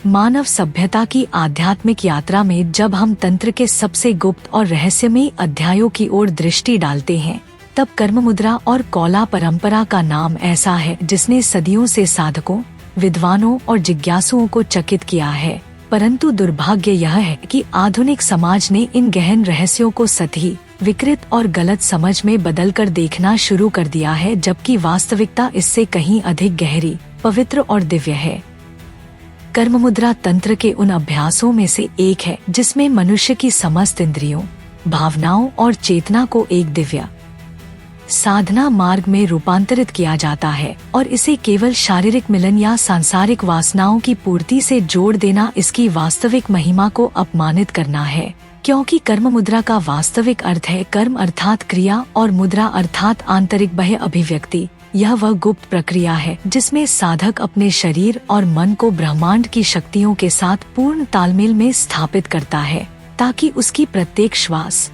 मानव सभ्यता की आध्यात्मिक यात्रा में जब हम तंत्र के सबसे गुप्त और रहस्यमयी अध्यायों की ओर दृष्टि डालते हैं, तब कर्म मुद्रा और कौला परंपरा का नाम ऐसा है जिसने सदियों से साधकों, विद्वानों और जिज्ञासुओं को चकित किया है। परंतु दुर्भाग्य यह है कि आधुनिक समाज ने इन गहन रहस्यों को सतही, विकृत और गलत समझ में बदलकर देखना शुरू कर दिया है, जबकि वास्तविकता इससे कहीं अधिक गहरी, पवित्र और दिव्य है। कर्म मुद्रा तंत्र के उन अभ्यासों में से एक है जिसमें मनुष्य की समस्त इंद्रियों, भावनाओं और चेतना को एक दिव्य साधना मार्ग में रूपांतरित किया जाता है और इसे केवल शारीरिक मिलन या सांसारिक वासनाओं की पूर्ति से जोड़ देना इसकी वास्तविक महिमा को अपमानित करना है। क्योंकि कर्म मुद्रा का वास्तविक अर्थ है कर्म अर्थात क्रिया और मुद्रा अर्थात आंतरिक बाह्य अभिव्यक्ति। यह वह गुप्त प्रक्रिया है जिसमें साधक अपने शरीर और मन को ब्रह्मांड की शक्तियों के साथ पूर्ण तालमेल में स्थापित करता है, ताकि उसकी प्रत्येक श्वास,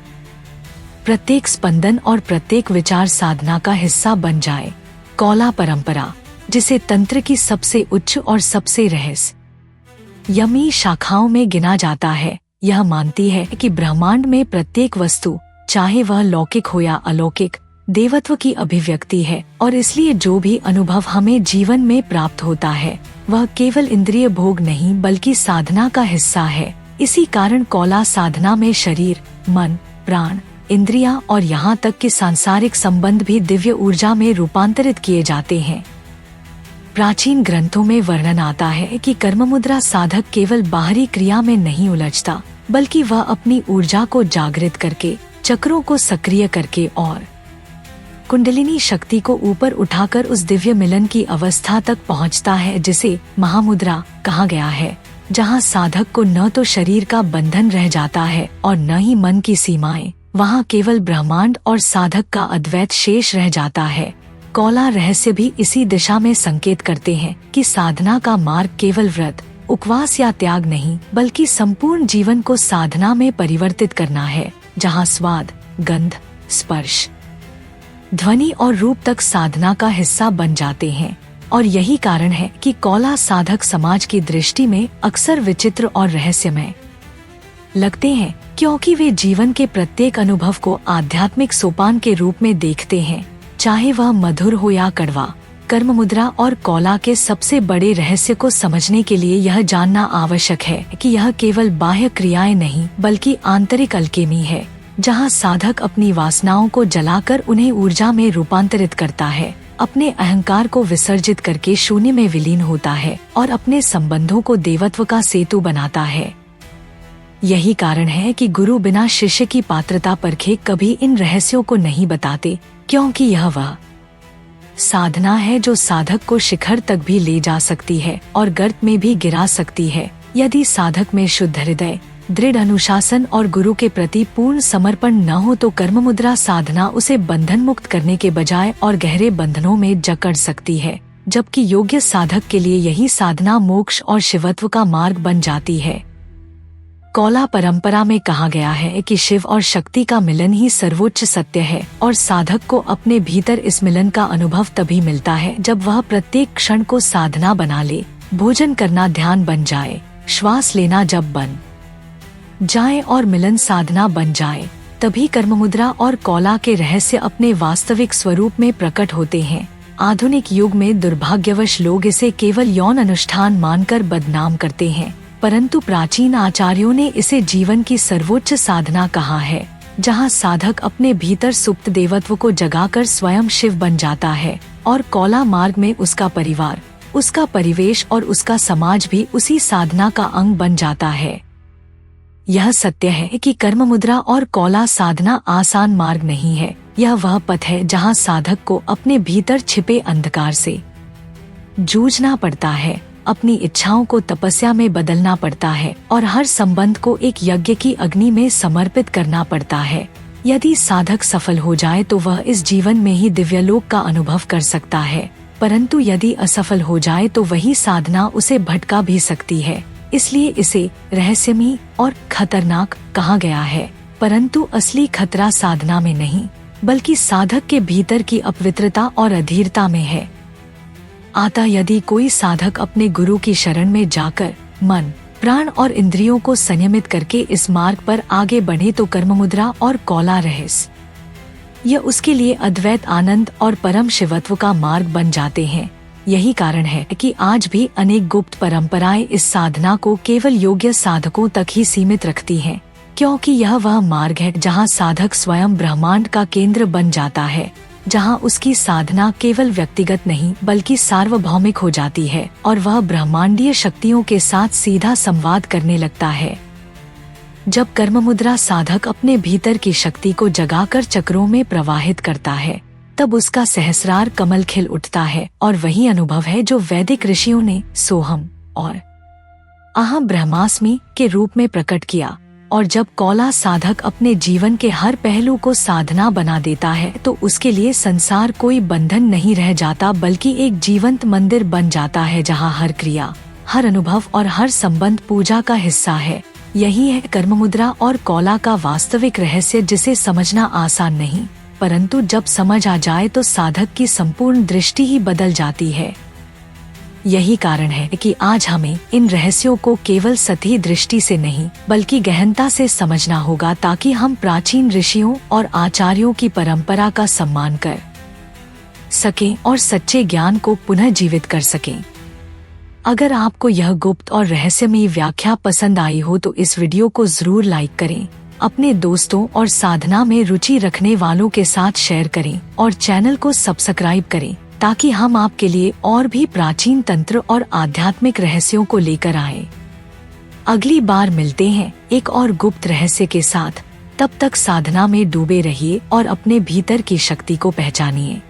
प्रत्येक स्पंदन और प्रत्येक विचार साधना का हिस्सा बन जाए। कौला परंपरा, जिसे तंत्र की सबसे उच्च और सबसे रहस्यमयी शाखाओं में गिना जाता है, यह मानती है कि ब्रह्मांड में प्रत्येक वस्तु, चाहे वह लौकिक हो या अलौकिक, देवत्व की अभिव्यक्ति है और इसलिए जो भी अनुभव हमें जीवन में प्राप्त होता है वह केवल इंद्रिय भोग नहीं बल्कि साधना का हिस्सा है। इसी कारण कौला साधना में शरीर, मन, प्राण, इंद्रियां और यहाँ तक कि सांसारिक संबंध भी दिव्य ऊर्जा में रूपांतरित किए जाते हैं। प्राचीन ग्रंथों में वर्णन आता है कि कर्म मुद्रा साधक केवल बाहरी क्रिया में नहीं उलझता, बल्कि वह अपनी ऊर्जा को जागृत करके, चक्रों को सक्रिय करके और कुंडलिनी शक्ति को ऊपर उठाकर उस दिव्य मिलन की अवस्था तक पहुंचता है जिसे महामुद्रा कहा गया है, जहां साधक को न तो शरीर का बंधन रह जाता है और न ही मन की सीमाएं। वहां केवल ब्रह्मांड और साधक का अद्वैत शेष रह जाता है। कौला रहस्य भी इसी दिशा में संकेत करते हैं कि साधना का मार्ग केवल व्रत, उपवास या त्याग नहीं बल्कि संपूर्ण जीवन को साधना में परिवर्तित करना है, जहां स्वाद, गंध, स्पर्श, ध्वनि और रूप तक साधना का हिस्सा बन जाते हैं। और यही कारण है कि कौला साधक समाज की दृष्टि में अक्सर विचित्र और रहस्यमय लगते हैं, क्योंकि वे जीवन के प्रत्येक अनुभव को आध्यात्मिक सोपान के रूप में देखते हैं, चाहे वह मधुर हो या कड़वा। कर्म मुद्रा और कौला के सबसे बड़े रहस्य को समझने के लिए यह जानना आवश्यक है कि यह केवल बाह्य क्रियाएं नहीं बल्कि आंतरिक अलकेमी है, जहां साधक अपनी वासनाओं को जलाकर उन्हें ऊर्जा में रूपांतरित करता है, अपने अहंकार को विसर्जित करके शून्य में विलीन होता है और अपने संबंधों को देवत्व का सेतु बनाता है। यही कारण है कि गुरु बिना शिष्य की पात्रता परखे कभी इन रहस्यों को नहीं बताते, क्योंकि यह वह साधना है जो साधक को शिखर तक भी ले जा सकती है और गर्त में भी गिरा सकती है। यदि साधक में शुद्ध हृदय, दृढ़ अनुशासन और गुरु के प्रति पूर्ण समर्पण न हो तो कर्म मुद्रा साधना उसे बंधन मुक्त करने के बजाय और गहरे बंधनों में जकड़ सकती है, जबकि योग्य साधक के लिए यही साधना मोक्ष और शिवत्व का मार्ग बन जाती है। कौला परंपरा में कहा गया है कि शिव और शक्ति का मिलन ही सर्वोच्च सत्य है और साधक को अपने भीतर इस मिलन का अनुभव तभी मिलता है जब वह प्रत्येक क्षण को साधना बना ले, भोजन करना ध्यान बन जाए, श्वास लेना जब बन जाए और मिलन साधना बन जाए, तभी कर्म मुद्रा और कौला के रहस्य अपने वास्तविक स्वरूप में प्रकट होते हैं। आधुनिक युग में दुर्भाग्यवश लोग इसे केवल यौन अनुष्ठान मानकर बदनाम करते हैं, परंतु प्राचीन आचार्यों ने इसे जीवन की सर्वोच्च साधना कहा है, जहां साधक अपने भीतर सुप्त देवत्व को जगाकर स्वयं शिव बन जाता है और कौला मार्ग में उसका परिवार, उसका परिवेश और उसका समाज भी उसी साधना का अंग बन जाता है। यह सत्य है कि कर्म मुद्रा और कौला साधना आसान मार्ग नहीं है। यह वह पथ है जहां साधक को अपने भीतर छिपे अंधकार से जूझना पड़ता है, अपनी इच्छाओं को तपस्या में बदलना पड़ता है और हर संबंध को एक यज्ञ की अग्नि में समर्पित करना पड़ता है। यदि साधक सफल हो जाए तो वह इस जीवन में ही दिव्यलोक का अनुभव कर सकता है, परंतु यदि असफल हो जाए तो वही साधना उसे भटका भी सकती है। इसलिए इसे रहस्यमयी और खतरनाक कहा गया है, परंतु असली खतरा साधना में नहीं बल्कि साधक के भीतर की अपवित्रता और अधीरता में है। अतः यदि कोई साधक अपने गुरु की शरण में जाकर मन, प्राण और इंद्रियों को संयमित करके इस मार्ग पर आगे बढ़े तो कर्म मुद्रा और कौला रहस्य यह उसके लिए अद्वैत आनंद और परम शिवत्व का मार्ग बन जाते हैं। यही कारण है कि आज भी अनेक गुप्त परंपराएं इस साधना को केवल योग्य साधकों तक ही सीमित रखती हैं, क्योंकि यह वह मार्ग है जहां साधक स्वयं ब्रह्मांड का केंद्र बन जाता है, जहां उसकी साधना केवल व्यक्तिगत नहीं बल्कि सार्वभौमिक हो जाती है और वह ब्रह्मांडीय शक्तियों के साथ सीधा संवाद करने लगता है। जब कर्म मुद्रा साधक अपने भीतर की शक्ति को जगाकर चक्रों में प्रवाहित करता है, तब उसका सहस्रार कमल खिल उठता है और वही अनुभव है जो वैदिक ऋषियों ने सोहम और अहम ब्रह्मास्मि के रूप में प्रकट किया। और जब कौला साधक अपने जीवन के हर पहलू को साधना बना देता है तो उसके लिए संसार कोई बंधन नहीं रह जाता बल्कि एक जीवंत मंदिर बन जाता है जहां हर क्रिया, हर अनुभव और हर संबंध पूजा का हिस्सा है। यही है कर्म मुद्रा और कौला का वास्तविक रहस्य, जिसे समझना आसान नहीं, परंतु जब समझ आ जाए तो साधक की संपूर्ण दृष्टि ही बदल जाती है। यही कारण है कि आज हमें इन रहस्यों को केवल सतही दृष्टि से नहीं बल्कि गहनता से समझना होगा, ताकि हम प्राचीन ऋषियों और आचार्यों की परंपरा का सम्मान कर सकें और सच्चे ज्ञान को पुनः जीवित कर सकें। अगर आपको यह गुप्त और रहस्यमयी व्याख्या पसंद आई हो तो इस वीडियो को जरूर लाइक करें, अपने दोस्तों और साधना में रुचि रखने वालों के साथ शेयर करें और चैनल को सब्सक्राइब करें, ताकि हम आपके लिए और भी प्राचीन तंत्र और आध्यात्मिक रहस्यों को लेकर आए। अगली बार मिलते हैं एक और गुप्त रहस्य के साथ। तब तक साधना में डूबे रहिए और अपने भीतर की शक्ति को पहचानिए।